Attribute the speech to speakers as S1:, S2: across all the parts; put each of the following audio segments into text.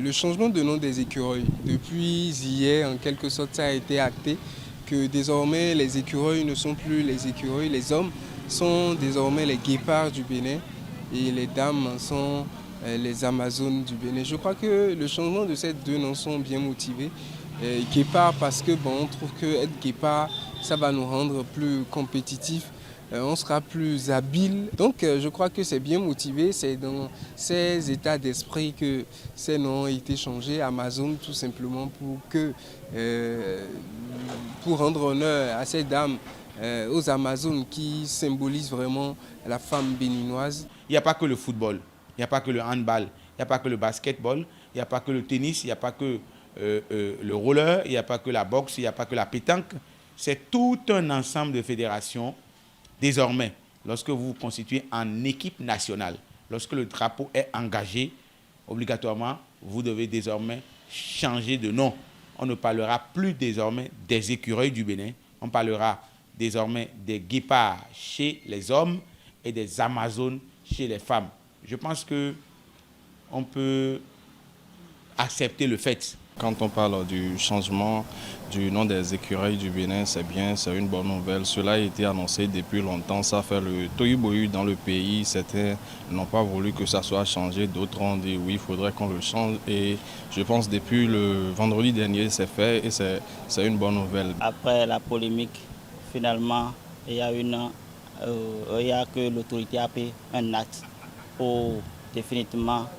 S1: le changement de nom des écureuils. Depuis hier, en quelque sorte, ça a été acté que désormais les écureuils ne sont plus les écureuils, les hommes sont désormais les guépards du Bénin et les dames sont les Amazones du Bénin. Je crois que le changement de ces deux noms sont bien motivés. Guépard parce que on trouve que être guépard, ça va nous rendre plus compétitifs. On sera plus habile. Donc je crois que c'est bien motivé, c'est dans ces états d'esprit que ces noms ont été changés. Amazon tout simplement pour rendre honneur à ces dames, aux Amazones qui symbolisent vraiment la femme béninoise.
S2: Il n'y a pas que le football, il n'y a pas que le handball, il n'y a pas que le basketball, il n'y a pas que le tennis, il n'y a pas que le roller, il n'y a pas que la boxe, il n'y a pas que la pétanque. C'est tout un ensemble de fédérations. Désormais, lorsque vous vous constituez en équipe nationale, lorsque le drapeau est engagé, obligatoirement, vous devez désormais changer de nom. On ne parlera plus désormais des écureuils du Bénin, on parlera désormais des guépards chez les hommes et des Amazones chez les femmes. Je pense qu'on peut accepter le fait.
S3: Quand on parle du changement du nom des écureuils du Bénin, c'est bien, c'est une bonne nouvelle. Cela a été annoncé depuis longtemps, ça fait le tohu-bohu dans le pays. Certains n'ont pas voulu que ça soit changé, d'autres ont dit oui, il faudrait qu'on le change. Et je pense que depuis le vendredi dernier, c'est fait et c'est une bonne nouvelle.
S4: Après la polémique, finalement, il y a que l'autorité a pris un acte pour définitivement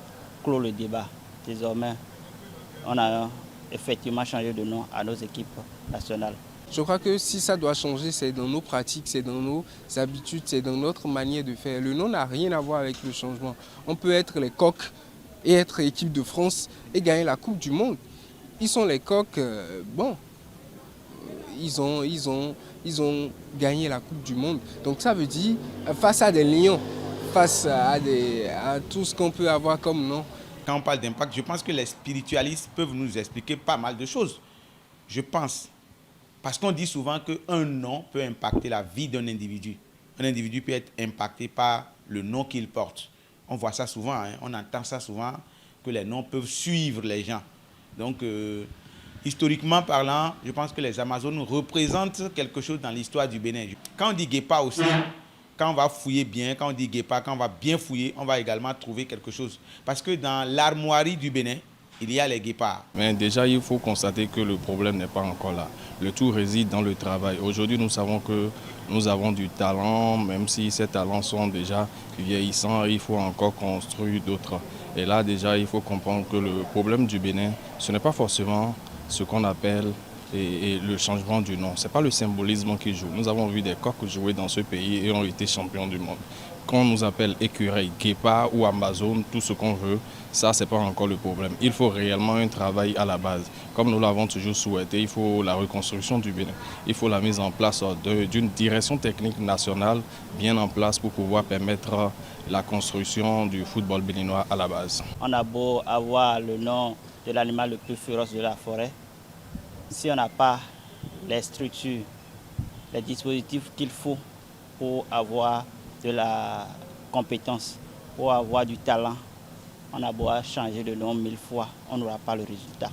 S4: clore le débat. Désormais, on a effectivement changé de nom à nos équipes nationales.
S1: Je crois que si ça doit changer, c'est dans nos pratiques, c'est dans nos habitudes, c'est dans notre manière de faire. Le nom n'a rien à voir avec le changement. On peut être les coqs et être équipe de France et gagner la Coupe du Monde. Ils sont les coqs, ils ont gagné la Coupe du Monde. Donc ça veut dire, face à des lions, face à tout ce qu'on peut avoir comme nom.
S2: Quand on parle d'impact, je pense que les spiritualistes peuvent nous expliquer pas mal de choses. Je pense. Parce qu'on dit souvent qu'un nom peut impacter la vie d'un individu. Un individu peut être impacté par le nom qu'il porte. On voit ça souvent, hein, on entend ça souvent, que les noms peuvent suivre les gens. Donc, historiquement parlant, je pense que les Amazones représentent quelque chose dans l'histoire du Bénin. Quand on dit guépard aussi, quand on va fouiller bien, quand on dit guépard, quand on va bien fouiller, on va également trouver quelque chose. Parce que dans l'armoirie du Bénin, il y a les guépards.
S3: Mais déjà, il faut constater que le problème n'est pas encore là. Le tout réside dans le travail. Aujourd'hui, nous savons que nous avons du talent, même si ces talents sont déjà vieillissants, il faut encore construire d'autres. Et là, déjà, il faut comprendre que le problème du Bénin, ce n'est pas forcément ce qu'on appelle le changement du nom. Ce n'est pas le symbolisme qui joue. Nous avons vu des coqs jouer dans ce pays et ont été champions du monde. Quand on nous appelle écureuil, guépard ou Amazon, tout ce qu'on veut, ça, ce n'est pas encore le problème. Il faut réellement un travail à la base. Comme nous l'avons toujours souhaité, il faut la reconstruction du Bénin. Il faut la mise en place d'une direction technique nationale bien en place pour pouvoir permettre la construction du football béninois à la base.
S4: On a beau avoir le nom de l'animal le plus féroce de la forêt, si on n'a pas les structures, les dispositifs qu'il faut pour avoir de la compétence, pour avoir du talent, on a beau changer de nom 1000 fois, on n'aura pas le résultat.